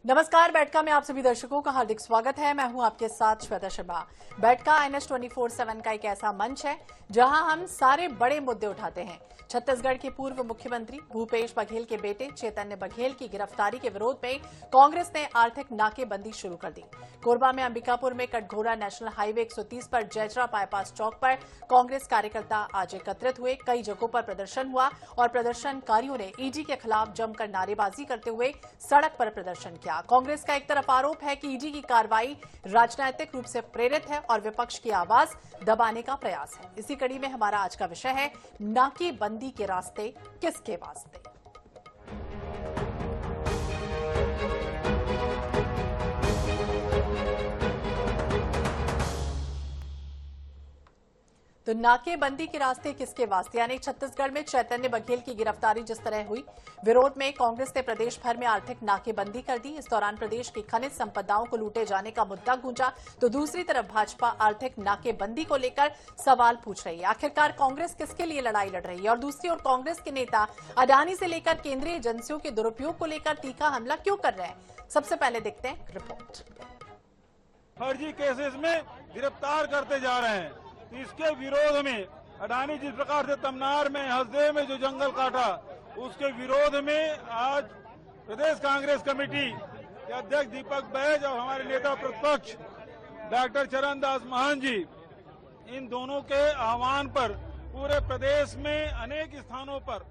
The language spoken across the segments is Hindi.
नमस्कार। बैठका में आप सभी दर्शकों का हार्दिक स्वागत है। मैं हूं आपके साथ श्वेता शर्मा। बैठका INS 24/7 का एक ऐसा मंच है जहां हम सारे बड़े मुद्दे उठाते हैं। छत्तीसगढ़ के पूर्व मुख्यमंत्री भूपेश बघेल के बेटे चैतन्य बघेल की गिरफ्तारी के विरोध में कांग्रेस ने आर्थिक नाकेबंदी शुरू कर दी। कोरबा में अंबिकापुर में कटघोरा नेशनल हाईवे 130 पर जयचरा बाईपास चौक पर कांग्रेस कार्यकर्ता आज एकत्रित हुए। कई जगहों पर प्रदर्शन हुआ और प्रदर्शनकारियों ने ईडी के खिलाफ जमकर नारेबाजी करते हुए सड़क पर प्रदर्शन किया। कांग्रेस का एक तरफ आरोप है कि ईडी की कार्रवाई राजनीतिक रूप से प्रेरित है और विपक्ष की आवाज दबाने का प्रयास है। इसी कड़ी में हमारा आज का विषय है नाकेबंदी के रास्ते किसके वास्ते। तो नाकेबंदी के रास्ते किसके वास्ते, यानी छत्तीसगढ़ में चैतन्य बघेल की गिरफ्तारी जिस तरह हुई, विरोध में कांग्रेस ने प्रदेश भर में आर्थिक नाकेबंदी कर दी। इस दौरान प्रदेश की खनिज संपदाओं को लूटे जाने का मुद्दा गूंजा, तो दूसरी तरफ भाजपा आर्थिक नाकेबंदी को लेकर सवाल पूछ रही है। आखिरकार कांग्रेस किसके लिए लड़ाई लड़ रही है और दूसरी ओर कांग्रेस के नेता अडानी से लेकर केंद्रीय एजेंसियों के दुरुपयोग को लेकर तीखा हमला क्यों कर रहे हैं। सबसे पहले देखते हैं रिपोर्ट। फर्जी केसेस में गिरफ्तार करते जा रहे हैं, इसके विरोध में अडानी जिस प्रकार से तमनार में हसदेव में जो जंगल काटा, उसके विरोध में आज प्रदेश कांग्रेस कमेटी के अध्यक्ष दीपक बैज और हमारे नेता प्रतिपक्ष डॉक्टर चरण दास महंत जी, इन दोनों के आह्वान पर पूरे प्रदेश में अनेक स्थानों पर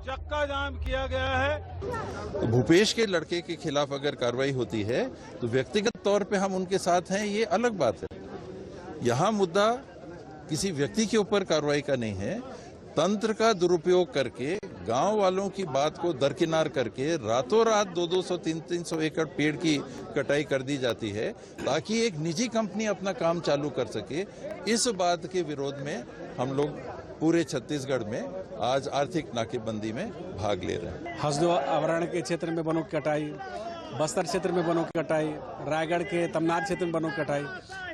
चक्का जाम किया गया है। भूपेश के लड़के के खिलाफ अगर कार्रवाई होती है तो व्यक्तिगत तौर पे हम उनके साथ हैं, ये अलग बात है। यहाँ मुद्दा किसी व्यक्ति के ऊपर कार्रवाई का नहीं है। तंत्र का दुरुपयोग करके गांव वालों की बात को दरकिनार करके रातों रात 200 300 एकड़ पेड़ की कटाई कर दी जाती है ताकि एक निजी कंपनी अपना काम चालू कर सके। इस बात के विरोध में हम लोग पूरे छत्तीसगढ़ में आज आर्थिक नाकेबंदी में भाग ले रहे हैं। हसदेव अभयारण्य के क्षेत्र में वनों की कटाई, बस्तर क्षेत्र में वनों की कटाई, रायगढ़ के तमनार क्षेत्र में वनों की कटाई,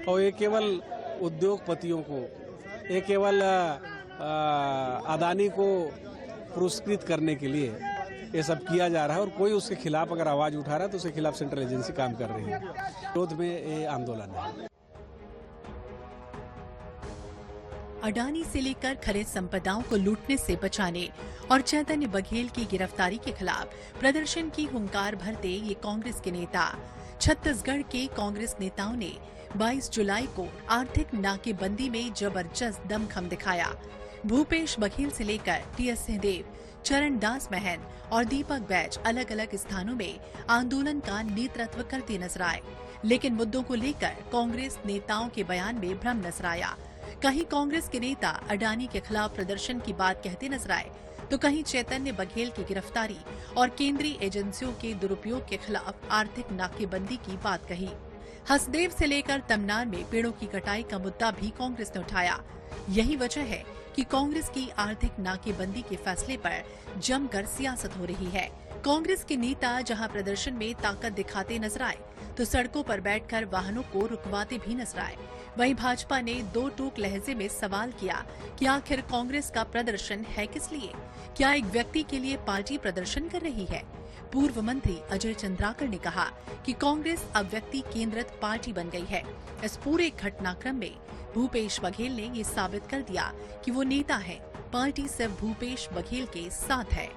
और ये केवल उद्योगपतियों को, ये केवल अदानी को पुरस्कृत करने के लिए ये सब किया जा रहा है। और कोई उसके खिलाफ अगर आवाज उठा रहा है तो उसके खिलाफ सेंट्रल एजेंसी काम कर रही है। विरोध में ये आंदोलन है। अडानी से लेकर खनिज संपदाओं को लूटने से बचाने और चैतन्य बघेल की गिरफ्तारी के खिलाफ प्रदर्शन की हुंकार भरते ये कांग्रेस के नेता। छत्तीसगढ़ के कांग्रेस नेताओं ने 22 जुलाई को आर्थिक नाकेबंदी में जबरदस्त दमखम दिखाया। भूपेश बघेल से लेकर TS सिंहदेव, चरण दास महंत और दीपक बैज अलग अलग स्थानों में आंदोलन का नेतृत्व करते नजर आए, लेकिन मुद्दों को लेकर कांग्रेस नेताओं के बयान में भ्रम नजर आया। कहीं कांग्रेस के नेता अडानी के खिलाफ प्रदर्शन की बात कहते नजर आए, तो कहीं चैतन्य बघेल की गिरफ्तारी और केंद्रीय एजेंसियों के दुरुपयोग के खिलाफ आर्थिक नाकेबंदी की बात कही। हसदेव से लेकर तमनार में पेड़ों की कटाई का मुद्दा भी कांग्रेस ने उठाया। यही वजह है कि कांग्रेस की आर्थिक नाकेबंदी के फैसले पर जमकर सियासत हो रही है। कांग्रेस के नेता जहां प्रदर्शन में ताकत दिखाते नजर आए, तो सड़कों पर बैठकर वाहनों को रुकवाते भी नजर आए। वहीं भाजपा ने दो टूक लहजे में सवाल किया कि आखिर कांग्रेस का प्रदर्शन है किस लिए? क्या एक व्यक्ति के लिए पार्टी प्रदर्शन कर रही है? पूर्व मंत्री अजय चंद्राकर ने कहा कि कांग्रेस अब व्यक्ति केंद्रित पार्टी बन गई है। इस पूरे घटनाक्रम में भूपेश बघेल ने ये साबित कर दिया कि वो नेता है, पार्टी सिर्फ भूपेश बघेल के साथ है।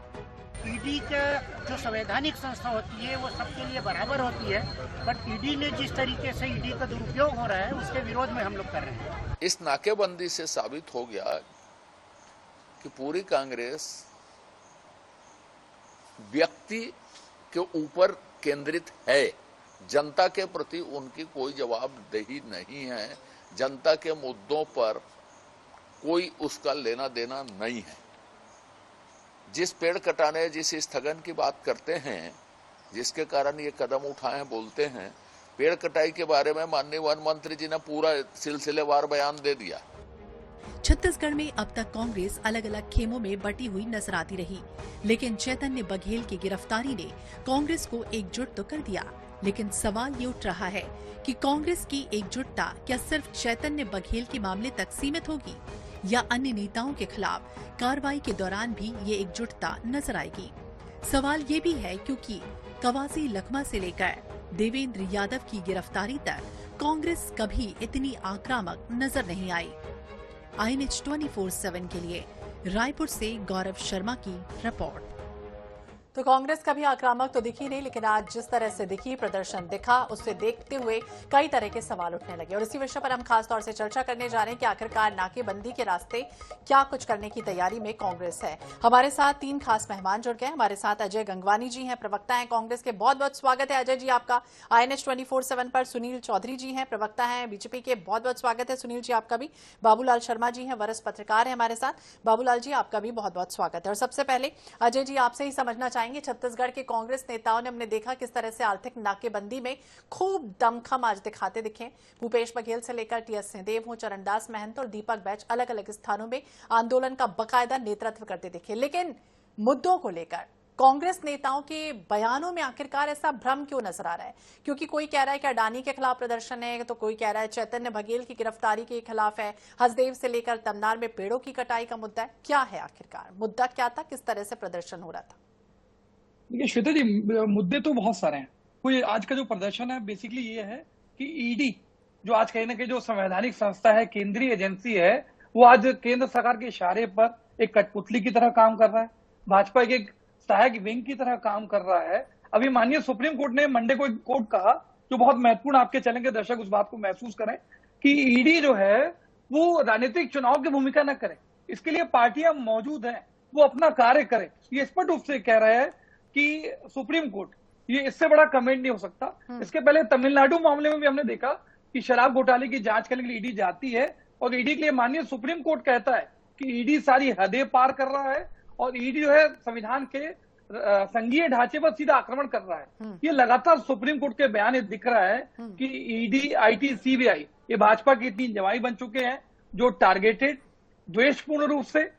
ईडी का जो संवैधानिक संस्था होती है वो सबके लिए बराबर होती है, बट ईडी ने जिस तरीके से ईडी का दुरुपयोग हो रहा है उसके विरोध में हम लोग कर रहे हैं। इस नाकेबंदी से साबित हो गया कि पूरी कांग्रेस व्यक्ति के ऊपर केंद्रित है। जनता के प्रति उनकी कोई जवाबदेही नहीं है। जनता के मुद्दों पर कोई उसका लेना देना नहीं है। जिस पेड़ कटाने, जिस स्थगन की बात करते हैं, जिसके कारण ये कदम उठाए बोलते हैं, पेड़ कटाई के बारे में माननीय वन मंत्री जी ने पूरा सिलसिलेवार बयान दे दिया। छत्तीसगढ़ में अब तक कांग्रेस अलग अलग खेमों में बटी हुई नजर आती रही, लेकिन चैतन्य बघेल की गिरफ्तारी ने कांग्रेस को एकजुट तो कर दिया। लेकिन सवाल ये उठ रहा है कि कांग्रेस की एकजुटता क्या सिर्फ चैतन्य बघेल के मामले तक सीमित होगी या अन्य नेताओं के खिलाफ कार्रवाई के दौरान भी ये एकजुटता नजर आएगी। सवाल ये भी है क्योंकि कवासी लखमा से लेकर देवेंद्र यादव की गिरफ्तारी तक कांग्रेस कभी इतनी आक्रामक नजर नहीं आई। INH 24/7 के लिए रायपुर से गौरव शर्मा की रिपोर्ट। तो कांग्रेस कभी आक्रामक तो दिखी नहीं, लेकिन आज जिस तरह से दिखी, प्रदर्शन दिखा, उससे देखते हुए कई तरह के सवाल उठने लगे। और इसी विषय पर हम खास तौर से चर्चा करने जा रहे हैं कि आखिरकार नाकेबंदी के रास्ते क्या कुछ करने की तैयारी में कांग्रेस है। हमारे साथ 3 खास मेहमान जुड़ गए। हमारे साथ अजय गंगवानी जी हैं, प्रवक्ता हैं कांग्रेस के। बहुत बहुत स्वागत है अजय जी आपका INH 24/7 पर। सुनील चौधरी जी हैं, प्रवक्ता हैं बीजेपी के। बहुत बहुत स्वागत है सुनील जी आपका भी। बाबूलाल शर्मा जी हैं, वरिष्ठ पत्रकार हैं हमारे साथ। बाबूलाल जी आपका भी बहुत बहुत स्वागत है। और सबसे पहले अजय जी आपसे ही समझना चाहेंगे, छत्तीसगढ़ के कांग्रेस नेताओं ने हमने देखा किस तरह से आर्थिक नाकेबंदी में खूब दमखम आज दिखाते दिखे। भूपेश बघेल से लेकर TS सिंहदेव हो, चरणदास महंत और दीपक बैच अलग अलग स्थानों में आंदोलन का बकायदा नेतृत्व करते दिखे। लेकिन मुद्दों को लेकर कांग्रेस नेताओं के बयानों में आखिरकार ऐसा भ्रम क्यों नजर आ रहा है? क्योंकि कोई कह रहा है कि अडानी के खिलाफ प्रदर्शन है, तो कोई कह रहा है चैतन्य बघेल की गिरफ्तारी के खिलाफ है, हसदेव से लेकर तमनार में पेड़ों की कटाई का मुद्दा है। क्या है आखिरकार मुद्दा, क्या था, किस तरह से प्रदर्शन हो रहा था? देखिए श्वेता जी, मुद्दे तो बहुत सारे हैं। कोई आज का जो प्रदर्शन है बेसिकली ये है कि ईडी जो आज कहीं ना कहीं जो संवैधानिक संस्था है, केंद्रीय एजेंसी है, वो आज केंद्र सरकार के इशारे पर एक कठपुतली की तरह काम कर रहा है, भाजपा के एक सहायक विंग की तरह काम कर रहा है। अभी माननीय सुप्रीम कोर्ट ने मंडे को एक कोर्ट कहा जो बहुत महत्वपूर्ण, आपके चैनल के दर्शक उस बात को महसूस करें कि ईडी जो है वो राजनीतिक चुनाव की भूमिका न करे, इसके लिए पार्टियां मौजूद हैं, वो अपना कार्य करे। ये स्पष्ट रूप से कह रहे हैं कि सुप्रीम कोर्ट, ये इससे बड़ा कमेंट नहीं हो सकता। इसके पहले तमिलनाडु मामले में भी हमने देखा कि शराब घोटाले की जांच करने के लिए ईडी जाती है और ईडी के लिए माननीय सुप्रीम कोर्ट कहता है कि ईडी सारी हदें पार कर रहा है और ईडी जो है संविधान के संघीय ढांचे पर सीधा आक्रमण कर रहा है। ये लगातार सुप्रीम कोर्ट के बयान दिख रहा है कि ईडी, IT, CBI ये भाजपा की 3 जवाई बन चुके हैं जो टारगेटेड, द्वेषपूर्ण रूप से,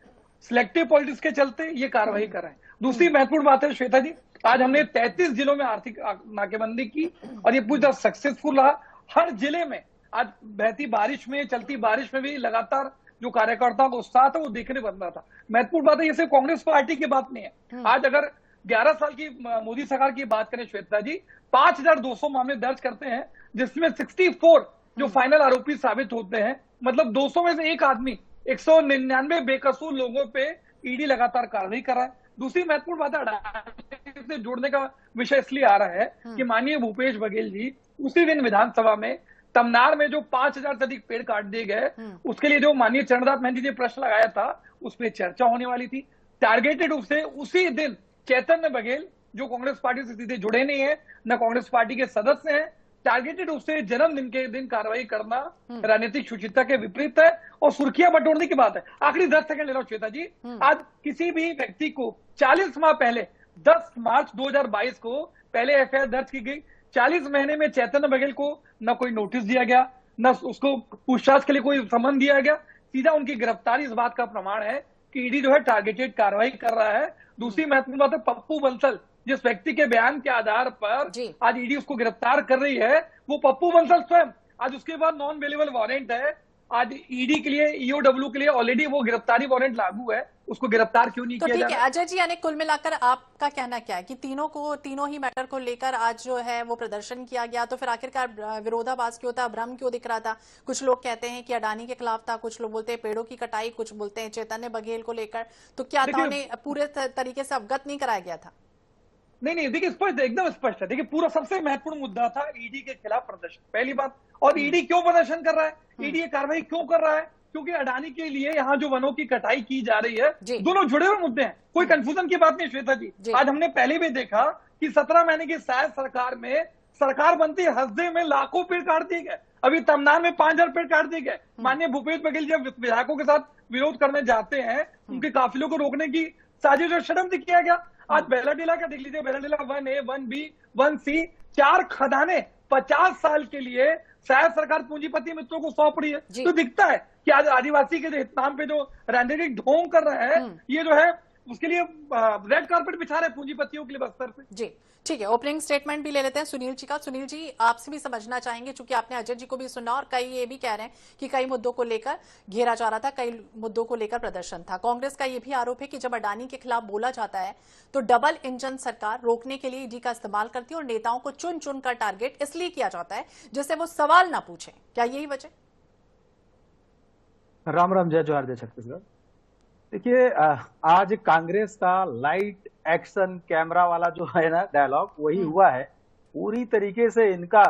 सिलेक्टिव पॉलिटिक्स के चलते ये कार्रवाई कर रहे हैं। दूसरी महत्वपूर्ण बात है श्वेता जी, आज हमने 33 जिलों में आर्थिक नाकेबंदी की और ये पूरा सक्सेसफुल रहा। हर जिले में आज बहती बारिश में, चलती बारिश में भी लगातार जो कार्यकर्ताओं का उत्साह था वो देखने बन रहा था। महत्वपूर्ण बात है, ये सिर्फ कांग्रेस पार्टी की बात नहीं है। आज अगर 11 साल की मोदी सरकार की बात करें श्वेता जी, 5200 मामले दर्ज करते हैं, जिसमें 64 जो फाइनल आरोपी साबित होते हैं। मतलब 200 में से एक आदमी, 199 बेकसूर लोगों पे ईडी लगातार कार्रवाई कर रहा है। दूसरी महत्वपूर्ण बात है, से जोड़ने का विषय इसलिए आ रहा है कि माननीय भूपेश बघेल जी उसी दिन विधानसभा में तमनार में जो 5000 से अधिक पेड़ काट दिए गए, उसके लिए जो माननीय चरणदास महंत जी ने प्रश्न लगाया था, उस पर चर्चा होने वाली थी। टारगेटेड रूप से उसी दिन चैतन्य बघेल जो कांग्रेस पार्टी से सीधे जुड़े नहीं है, न कांग्रेस पार्टी के सदस्य हैं, टारगेटेड रूप से जन्मदिन के दिन कार्रवाई करना राजनीतिक शुचिता के विपरीत है और सुर्खियां बटोरने की बात है। आखिरी 10 सेकंड ले रहा हूं श्वेता जी, आज किसी भी व्यक्ति को 40 माह पहले 10 मार्च 2022 को पहले FIR दर्ज की गई। 40 महीने में चैतन्य बघेल को न कोई नोटिस दिया गया, न उसको पूछताछ के लिए कोई समन दिया गया, सीधा उनकी गिरफ्तारी इस बात का प्रमाण है कि ईडी जो है टारगेटेड कार्रवाई कर रहा है। दूसरी महत्वपूर्ण बात है, पप्पू बंसल जिस व्यक्ति के बयान के आधार पर आज ईडी उसको गिरफ्तार कर रही है, वो पप्पू बंसल स्वयं, आज उसके बाद नॉन अवेलेबल वारंट है। आज ईडी के लिए, EOW के लिए ऑलरेडी वो गिरफ्तारी वारंट लागू है, उसको गिरफ्तार क्यों नहीं किया जा रहा? ठीक है अजय जी, यानी कुल मिलाकर आपका कहना क्या है कि तीनों ही मैटर को लेकर आज जो है वो प्रदर्शन किया गया, तो फिर आखिरकार विरोधाभास क्यों था, भ्रम क्यों दिख रहा था? कुछ लोग कहते हैं कि अडानी के खिलाफ था, कुछ लोग बोलते हैं पेड़ों की कटाई, कुछ बोलते हैं चैतन्य बघेल को लेकर। तो क्या था, उन्हें पूरे तरीके से अवगत नहीं कराया गया था? नहीं, देखिए स्पष्ट, एकदम स्पष्ट है। देखिए पूरा सबसे महत्वपूर्ण मुद्दा था ईडी के खिलाफ प्रदर्शन, पहली बात। और ईडी क्यों प्रदर्शन कर रहा है, ईडी ये कार्रवाई क्यों कर रहा है? क्योंकि अडानी के लिए यहाँ जो वनों की कटाई की जा रही है, दोनों जुड़े हुए मुद्दे हैं, कोई कंफ्यूजन की बात नहीं श्वेता जी। आज हमने पहले भी देखा कि 17 महीने की शायद सरकार में, सरकार बनती हसदे में लाखों पेड़ काट दिए गए। अभी तमनार में 5000 पेड़ काट दिए गए। माननीय भूपेश बघेल जब विधायकों के साथ विरोध करने जाते हैं, उनके काफिलों को रोकने की साजिश और षड्यंत्र किया गया। आज बेलाडीला का देख लीजिए, बेलाडीला 1A, 1B, 1C, 4 खदानें 50 साल के लिए शायद सरकार पूंजीपति मित्रों को सौंप रही है। तो दिखता है कि आज आदिवासी के नाम पे जो राजनीतिक ढोंग कर रहे हैं, ये जो है उसके लिए रेड कार्पेट बिछा रहे पूंजीपतियों के लिए बस्तर से। जी ठीक है, ओपनिंग स्टेटमेंट भी ले लेते हैं सुनील जी का। सुनील जी, आपसे भी समझना चाहेंगे, चूंकि आपने अजय जी को भी सुना और कई ये भी कह रहे हैं कि कई मुद्दों को लेकर घेरा जा रहा था, कई मुद्दों को लेकर प्रदर्शन था। कांग्रेस का ये भी आरोप है कि जब अडानी के खिलाफ बोला जाता है तो डबल इंजन सरकार रोकने के लिए ईडी का इस्तेमाल करती है और नेताओं को चुन चुन कर टारगेट इसलिए किया जाता है जिससे वो सवाल ना पूछे। क्या यही वजह? राम राम, जय जोहार, जय छत्तीसगढ़। देखिए, आज कांग्रेस का लाइट एक्शन कैमरा वाला जो है ना डायलॉग, वही हुआ है। पूरी तरीके से इनका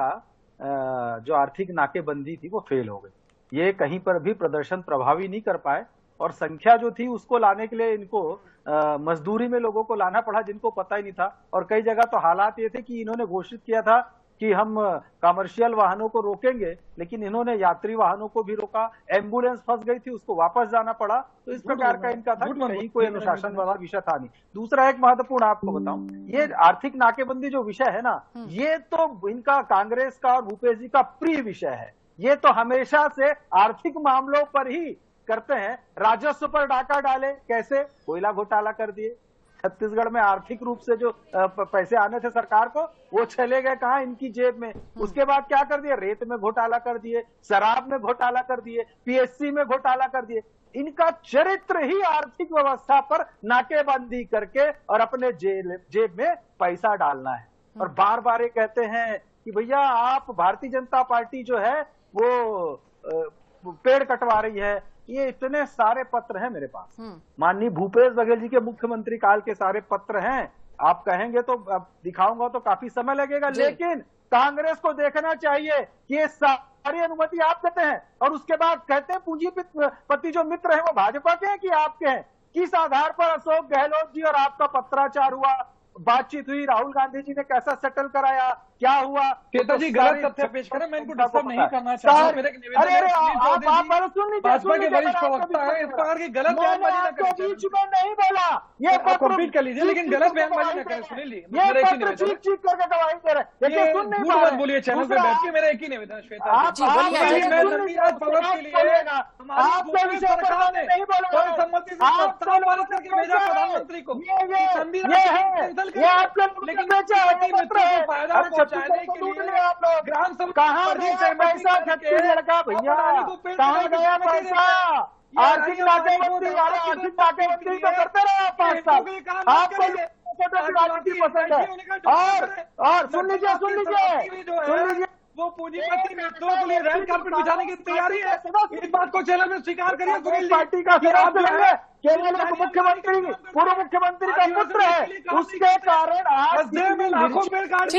जो आर्थिक नाकेबंदी थी वो फेल हो गई। ये कहीं पर भी प्रदर्शन प्रभावी नहीं कर पाए और संख्या जो थी उसको लाने के लिए इनको मजदूरी में लोगों को लाना पड़ा जिनको पता ही नहीं था। और कई जगह तो हालात ये थे कि इन्होंने घोषित किया था कि हम कमर्शियल वाहनों को रोकेंगे, लेकिन इन्होंने यात्री वाहनों को भी रोका। एम्बुलेंस फंस गई थी, उसको वापस जाना पड़ा। तो इस प्रकार का इनका था कि कहीं कोई अनुशासन वाला विषय था नहीं। दूसरा एक महत्वपूर्ण आपको बताऊं, ये आर्थिक नाकेबंदी जो विषय है ना, ये तो इनका कांग्रेस का और भूपेश जी का प्रिय विषय है। ये तो हमेशा से आर्थिक मामलों पर ही करते हैं। राजस्व पर डाका डाले, कैसे? कोयला घोटाला कर दिए। छत्तीसगढ़ में आर्थिक रूप से जो पैसे आने थे सरकार को, वो चले गए कहाँ? इनकी जेब में। उसके बाद क्या कर दिए? रेत में घोटाला कर दिए, शराब में घोटाला कर दिए, पीएससी में घोटाला कर दिए। इनका चरित्र ही आर्थिक व्यवस्था पर नाकेबंदी करके और अपने जेब में पैसा डालना है। और बार बार ये कहते हैं कि भैया आप भारतीय जनता पार्टी जो है वो पेड़ कटवा रही है। ये इतने सारे पत्र हैं मेरे पास, माननीय भूपेश बघेल जी के मुख्यमंत्री काल के सारे पत्र हैं। आप कहेंगे तो अब दिखाऊंगा तो काफी समय लगेगा, लेकिन कांग्रेस को देखना चाहिए कि ये सारी अनुमति आप देते हैं और उसके बाद कहते हैं पूंजीपति जो मित्र हैं वो भाजपा के हैं कि आपके हैं। किस आधार पर अशोक गहलोत जी और आपका पत्राचार हुआ, बातचीत हुई, राहुल गांधी जी ने कैसा सेटल कराया, क्या हुआ? केता जी गलत तथ्य पेश करें, मैं इनको डिस्टर्ब नहीं करना चाहता। अरे सुन लीजिए, भाजपा के वरिष्ठ प्रवक्ता है, इस प्रकार की गलत बयानबाजी न करें। बीच में नहीं बोला, ये कंप्लीट कर लीजिए, लेकिन गलत बयानबाजी न करें। सुनील जी, ये पत्र चीख करके गवाही दे रहे हैं। देखिए, सुन नहीं पा रहे, बोलिए चैनल पे बैठ के। मेरा एक ही निवेदन श्वेता आप सर्वसम्मति से प्रस्ताव पारित करके भेजा प्रधानमंत्री को, फायदा पहुंचाने के लिए ग्राम सभा कहाँ गया पैसा? छत्तीसगढ़ का भैया कहाँ गया पैसा? आर्थिक नाकेबंदी वाला आर्थिक नाकेबंदी तो करते रहे आप 5 साल। आपको राजनीति पसंद है। और सुन लीजिए वो पूंजीपति मित्रों के लिए रेड कार्पेट बिछाने की तैयारी है। इस बात को चैनल में स्वीकार करिए। सुनील पार्टी का केवल मुख्यमंत्री, पूर्व मुख्यमंत्री का पुत्र है, उसके कारण आज में लाखों पेड़ काट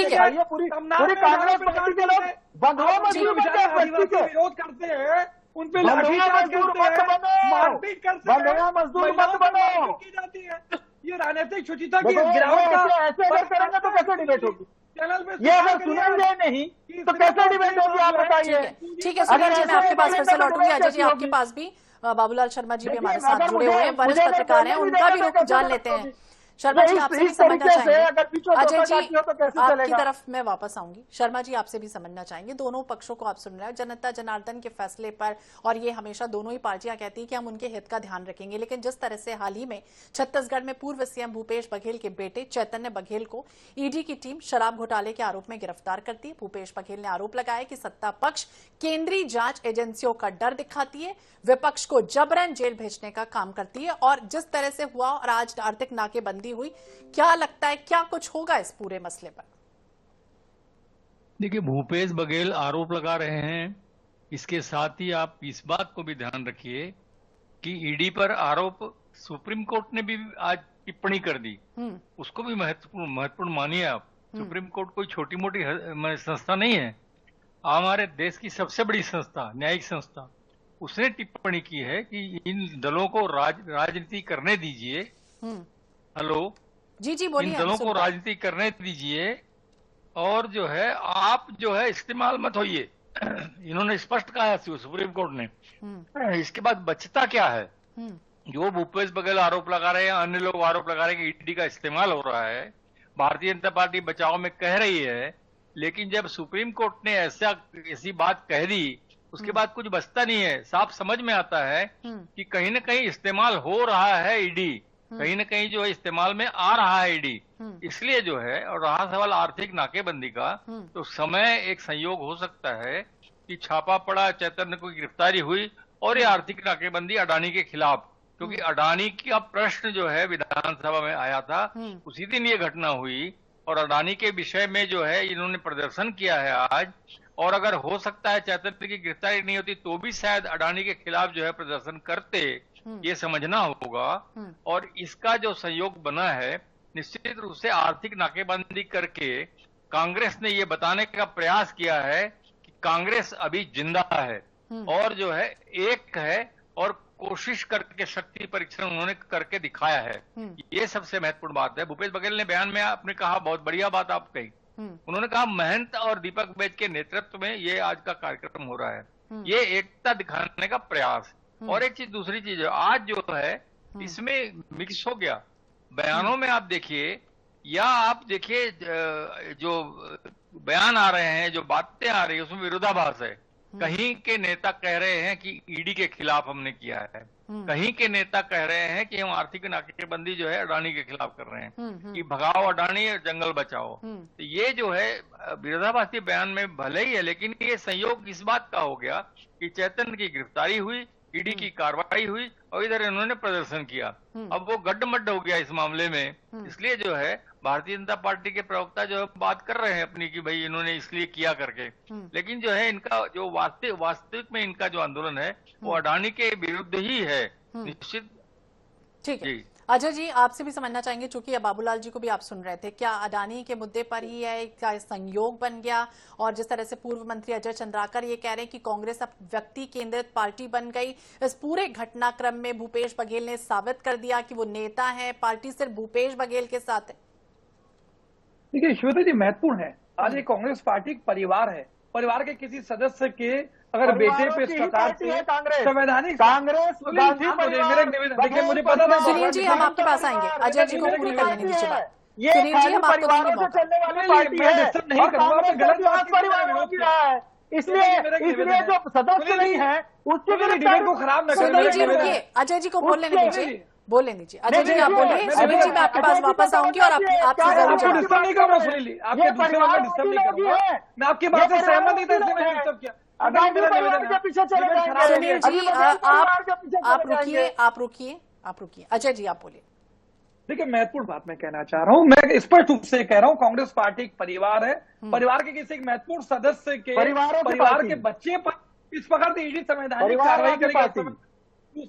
पूरी कांग्रेस पार्टी के लोग बंधुआ विरोध करते हैं, उन पे लाठीचार्ज करते हैं, मारपीट करते हैं, मजदूर मत बनो की जाती है। ये राजनीतिक शुचिता की गिरावट का ऐसे अगर करेंगे तो कैसे डिबेट होगी? चैनल में ये अगर सुनेंगे नहीं तो कैसे डिबेट होगी? आप बताइए। ठीक है सुनील जी, मैं आपके पास फिर से लौटूंगी। अजय जी, आपके पास भी बाबूलाल शर्मा जी भी हमारे साथ जुड़े हुए हैं, वरिष्ठ पत्रकार हैं, उनका भी रुख जान लेते हैं। शर्मा जी, आपसे भी समझना चाहेंगे। अजय जी, आपकी तरफ मैं वापस आऊंगी। शर्मा जी, आपसे भी समझना चाहेंगे। दोनों पक्षों को आप सुन रहे हैं, जनता जनार्दन के फैसले पर, और ये हमेशा दोनों ही पार्टियां कहती है कि हम उनके हित का ध्यान रखेंगे। लेकिन जिस तरह से हाल ही में छत्तीसगढ़ में पूर्व सीएम भूपेश बघेल के बेटे चैतन्य बघेल को ईडी की टीम शराब घोटाले के आरोप में गिरफ्तार करती है। भूपेश बघेल ने आरोप लगाया कि सत्ता पक्ष केंद्रीय जांच एजेंसियों का डर दिखाती है, विपक्ष को जबरन जेल भेजने का काम करती है। और जिस तरह से हुआ और आज आर्थिक नाकेबंदी हुई, क्या लगता है क्या कुछ होगा इस पूरे मसले पर? देखिए, भूपेश बघेल आरोप लगा रहे हैं। इसके साथ ही आप इस बात को भी ध्यान रखिए कि ईडी पर आरोप सुप्रीम कोर्ट ने भी आज टिप्पणी कर दी। उसको भी महत्वपूर्ण मानिए आप। सुप्रीम कोर्ट कोई छोटी मोटी संस्था नहीं है, हमारे देश की सबसे बड़ी संस्था, न्यायिक संस्था। उसने टिप्पणी की है कि इन दलों को राजनीति करने दीजिए। हेलो जी बोलिए। इन दलों को राजनीति करने दीजिए और जो है आप जो है इस्तेमाल मत होइए। इन्होंने स्पष्ट कहा है सुप्रीम कोर्ट ने। इसके बाद बचता क्या है? जो भूपेश बघेल आरोप लगा रहे हैं, अन्य लोग आरोप लगा रहे हैं कि ईडी का इस्तेमाल हो रहा है। भारतीय जनता पार्टी बचाव में कह रही है, लेकिन जब सुप्रीम कोर्ट ने ऐसी बात कह दी, उसके बाद कुछ बचता नहीं है। साफ समझ में आता है कि कहीं ना कहीं इस्तेमाल हो रहा है ईडी। कहीं ना कहीं जो है इस्तेमाल में आ रहा है ईडी, इसलिए जो है। और रहा सवाल आर्थिक नाकेबंदी का, तो समय एक संयोग हो सकता है कि छापा पड़ा, चैतन्य को गिरफ्तारी हुई और ये आर्थिक नाकेबंदी अडानी के खिलाफ, क्योंकि अडानी का प्रश्न जो है विधानसभा में आया था, उसी दिन ये घटना हुई और अडानी के विषय में जो है इन्होंने प्रदर्शन किया है आज। और अगर हो सकता है चैतन्य की गिरफ्तारी नहीं होती तो भी शायद अडानी के खिलाफ जो है प्रदर्शन करते, ये समझना होगा। और इसका जो संयोग बना है, निश्चित रूप से आर्थिक नाकेबंदी करके कांग्रेस ने ये बताने का प्रयास किया है कि कांग्रेस अभी जिंदा है और जो है एक है, और कोशिश करके शक्ति परीक्षण उन्होंने करके दिखाया है। ये सबसे महत्वपूर्ण बात है। भूपेश बघेल ने बयान में आपने कहा, बहुत बढ़िया बात आप कही, उन्होंने कहा महंत और दीपक बैज के नेतृत्व में ये आज का कार्यक्रम हो रहा है, ये एकता दिखाने का प्रयास। और एक चीज, दूसरी चीज, आज जो है इसमें मिक्स हो गया बयानों में। आप देखिए, या आप देखिए जो बयान आ रहे हैं, जो बातें आ रही है, उसमें विरोधाभास है। कहीं के नेता कह रहे हैं कि ईडी के खिलाफ हमने किया है, कहीं के नेता कह रहे हैं कि हम आर्थिक नाकेबंदी जो है अडानी के खिलाफ कर रहे हैं, कि भगाओ अडानी और जंगल बचाओ। तो ये जो है विरोधाभासी बयान में भले ही है, लेकिन ये संयोग इस बात का हो गया कि चैतन्य की गिरफ्तारी हुई, ईडी की कार्रवाई हुई और इधर इन्होंने प्रदर्शन किया। अब वो गड्ढमड्ढ हो गया इस मामले में। इसलिए जो है भारतीय जनता पार्टी के प्रवक्ता जो है बात कर रहे हैं अपनी कि भाई इन्होंने इसलिए किया करके, लेकिन जो है इनका जो वास्तविक में इनका जो आंदोलन है वो अडानी के विरुद्ध ही है, निश्चित। ठीक है अजय जी, आपसे भी समझना चाहेंगे, चूंकि बाबूलाल जी को भी आप सुन रहे थे, क्या अडानी के मुद्दे पर ही है, क्या संयोग बन गया? और जिस तरह से पूर्व मंत्री अजय चंद्राकर ये कह रहे हैं कि कांग्रेस अब व्यक्ति केंद्रित पार्टी बन गई, इस पूरे घटनाक्रम में भूपेश बघेल ने साबित कर दिया कि वो नेता है, पार्टी सिर्फ भूपेश बघेल के साथ है। देखिए श्वेता जी, महत्वपूर्ण है, आज ये कांग्रेस पार्टी परिवार है, परिवार के किसी सदस्य के अगर बेटे पे इस प्रकार से संवैधानिक कांग्रेस देखिए, मुझे पता था। सुनील जी, हम आपके पास आएंगे, अजय जी को पूरी कर लेने दीजिए बात। सुनील जी, हम आपको देंगे मौका। इसलिए जो सदस्य नहीं है उसके डिबेट को खराब न करें। सुनील जी रुकिए, अजय जी को बोलने दीजिए, बोलने दीजिए। अजय जी आप बोलिए, सुनील जी मैं आपके पास वापस आऊंगी और आपसे जरूर डिस्टर्ब नहीं कर रहा। सुनील जी, आपके दूसरे वाला डिस्टर्ब नहीं करूंगा, मैं आपकी बात से सहमत नहीं था, इसलिए मैंने डिस्टर्ब किया। सुनील जी आप रुकिए, अजय जी आप बोलिए। देखिए, महत्वपूर्ण बात मैं कहना चाह रहा हूं, मैं स्पष्ट रूप से कह रहा हूं, कांग्रेस पार्टी एक परिवार है, परिवार के किसी एक महत्वपूर्ण सदस्य के परिवार के बच्चे पर इस प्रकार से ईडी संवैधानिक कार्रवाई करेगी,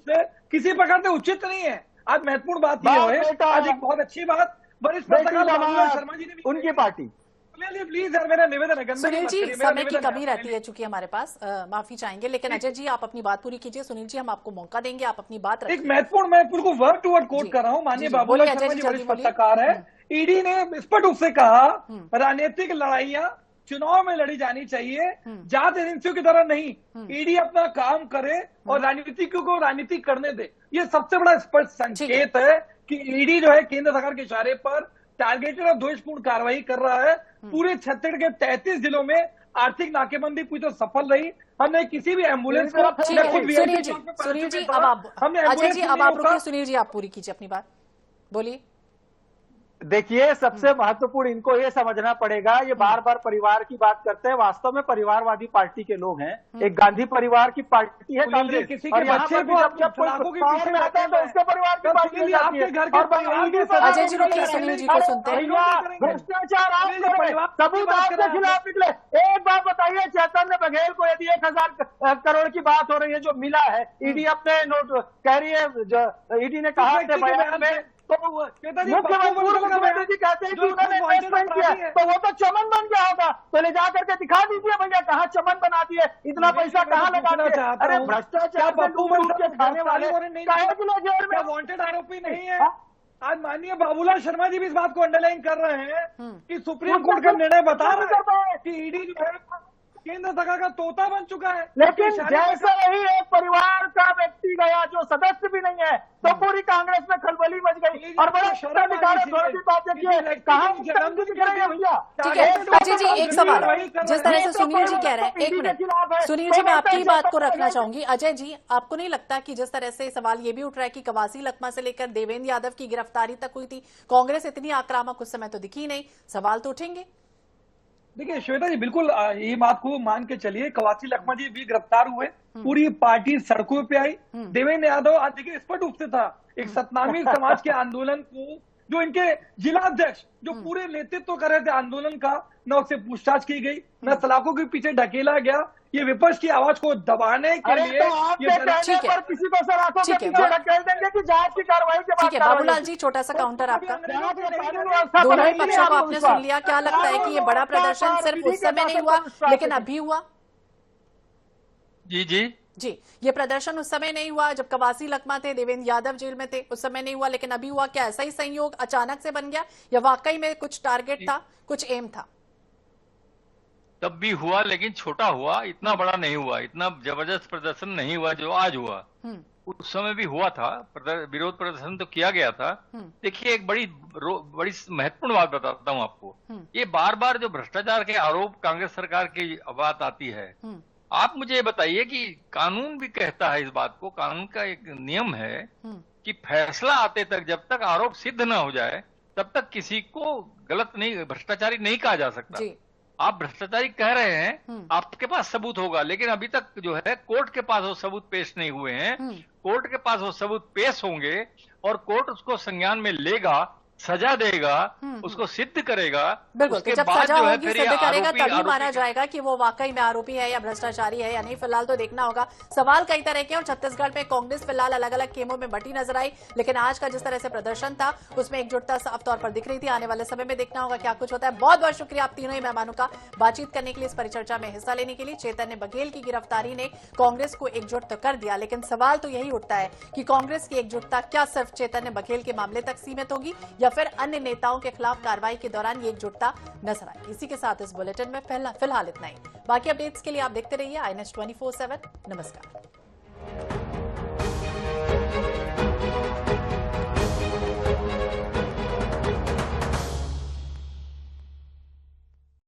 किसी प्रकार से उचित नहीं है। आज महत्वपूर्ण बात यह है, आज एक बहुत अच्छी बात वरिष्ठ पत्रकार शर्मा जी ने भी, उनकी पार्टी, प्लीज यार मेरा निवेदन है। सुनील जी, समय की कमी रहती है चूंकि हमारे पास, माफी चाहेंगे, लेकिन अजय जी आप अपनी बात पूरी कीजिए। सुनील जी, हम आपको मौका देंगे, आप अपनी बात रखिए। एक महत्वपूर्ण, मैं बिल्कुल वर्ड टू वर्ड कोट कर रहा हूं, माननीय बाबूलाल शर्मा जी वरिष्ठ पत्रकार है, ईडी ने स्पष्ट रूप से कहा राजनीतिक लड़ाइयां चुनाव में लड़ी जानी चाहिए, जांच एजेंसियों की तरह नहीं। ईडी अपना काम करे और राजनीतिकों को राजनीति करने दे, ये सबसे बड़ा स्पष्ट संकेत है कि ईडी जो है केंद्र सरकार के इशारे पर टारगेटेड और द्वेषपूर्ण कार्रवाई कर रहा है। पूरे छत्तीसगढ़ के 33 जिलों में आर्थिक नाकेबंदी पूरी तो सफल रही। हमने किसी भी एम्बुलेंस को सुनील जी अब आप, अजय जी अब आप रुकिए, सुनील जी आप पूरी कीजिए अपनी बात, बोलिए। देखिए, सबसे महत्वपूर्ण इनको ये समझना पड़ेगा, ये बार बार परिवार की बात करते हैं, वास्तव में परिवारवादी पार्टी के लोग हैं, एक गांधी परिवार की पार्टी है कांग्रेस, किसी और के बच्चे को जब कोई पीछे में आता है तो उसके परिवार की पार्टी हो जाती है। अजय जी रुकिए, सुनील जी को सुनते हैं। भ्रष्टाचार सबूत आपके खिलाफ निकले। एक बात बताइए, चैतन्य बघेल को यदि 1000 करोड़ की बात हो रही है जो मिला है, ईडी अपने नोट कह रही है, ईडी ने कहा बयान में, तो मुख्यमंत्री जी कहते हैं कि उन्होंने इन्वेस्टमेंट किया, तो वो तो चमन बन गया होगा, तो ले जा करके दिखा दीजिए भैया कहाँ चमन बना दिए, इतना पैसा कहाँ लगा दिए। अरे भ्रष्टाचार के खाने वाले जेल में वांटेड आरोपी नहीं है। आज माननीय बाबूलाल शर्मा जी भी इस बात को अंडरलाइन कर रहे हैं कि सुप्रीम कोर्ट का निर्णय बता रहा है कि ईडी जो है केंद्र सरकार का तोता बन चुका है। लेकिन जैसे ही एक परिवार का व्यक्ति नहीं गया, जो सदस्य भी नहीं है, तो पूरी कांग्रेस में खलबली मच गई। और बड़ा शर्म दिखा रहे, थोड़ी सी बात देखिए, कहाँ दिख रहे हैं भैया। ठीक है अजय जी, एक सवाल जिस तरह से सुनील जी कह रहे हैं, एक मिनट सुनील जी, मैं आपकी बात को रखना चाहूंगी। अजय जी, आपको नहीं लगता कि जिस तरह से सवाल ये भी उठ रहा है कि कवासी लखमा से लेकर देवेंद्र यादव की गिरफ्तारी तक हुई थी, कांग्रेस इतनी आक्रामक उस समय तो दिखी नहीं, सवाल तो उठेंगे? देखिए श्वेता जी, बिल्कुल ये बात को मान के चलिए, कवासी लखमा जी भी गिरफ्तार हुए, पूरी पार्टी सड़कों पे आई। देवेंद्र यादव आज देखिए स्पष्ट रूप से था, एक सतनामी समाज के आंदोलन को जो इनके जिलाध्यक्ष जो पूरे नेतृत्व कर रहे थे आंदोलन का, न उससे पूछताछ की गई, न सलाखों के पीछे ढकेला गया। ये विपक्ष की आवाज को दबाने के लिए किसी को सलाखों के पीछे ढकेल देंगे कि जांच की कार्रवाई के बाद। ठीक है बाबूलाल जी, छोटा सा काउंटर आपका। दोनों ही पक्षों को आपने सुन लिया, क्या लगता है कि ये बड़ा प्रदर्शन सिर्फ उस समय नहीं हुआ लेकिन अभी हुआ? जी, ये प्रदर्शन उस समय नहीं हुआ जब कवासी लखमा थे, देवेंद्र यादव जेल में थे, उस समय नहीं हुआ, लेकिन अभी हुआ। क्या ऐसा ही संयोग अचानक से बन गया या वाकई में कुछ टारगेट था, कुछ एम था? तब भी हुआ लेकिन छोटा हुआ, इतना बड़ा नहीं हुआ, इतना जबरदस्त प्रदर्शन नहीं हुआ जो आज हुआ। उस समय भी हुआ था, विरोध प्रदर्शन तो किया गया था। देखिए एक बड़ी महत्वपूर्ण बात बताता हूँ आपको, ये बार बार जो भ्रष्टाचार के आरोप कांग्रेस सरकार की बात आती है, आप मुझे ये बताइए कि कानून भी कहता है इस बात को, कानून का एक नियम है कि फैसला आते तक जब तक आरोप सिद्ध ना हो जाए तब तक किसी को गलत नहीं, भ्रष्टाचारी नहीं कहा जा सकता। आप भ्रष्टाचारी कह रहे हैं, आपके पास सबूत होगा, लेकिन अभी तक जो है कोर्ट के पास वो सबूत पेश नहीं हुए हैं। कोर्ट के पास वो सबूत पेश होंगे और कोर्ट उसको संज्ञान में लेगा, सजा देगा, उसको सिद्ध करेगा। बिल्कुल, तो जब सजा होगी, सिद्ध करेगा, तभी माना जाएगा कि वो वाकई में आरोपी है या भ्रष्टाचारी है या नहीं। फिलहाल तो देखना होगा। सवाल कई तरह के, और छत्तीसगढ़ में कांग्रेस फिलहाल अलग अलग खेमों में बटी नजर आई, लेकिन आज का जिस तरह से प्रदर्शन था उसमें एकजुटता साफ तौर पर दिख रही थी। आने वाले समय में देखना होगा क्या कुछ होता है। बहुत बहुत शुक्रिया आप तीनों ही मेहमानों का बातचीत करने के लिए, इस परिचर्चा में हिस्सा लेने के लिए। चैतन्य बघेल की गिरफ्तारी ने कांग्रेस को एकजुट तो कर दिया, लेकिन सवाल तो यही उठता है कि कांग्रेस की एकजुटता क्या सिर्फ चैतन्य बघेल के मामले तक सीमित होगी या फिर अन्य नेताओं के खिलाफ कार्रवाई के दौरान ये एकजुटता नजर आई। इसी के साथ इस बुलेटिन में फिलहाल इतना ही। बाकी अपडेट्स के लिए आप देखते रहिए INS 24/7। नमस्कार।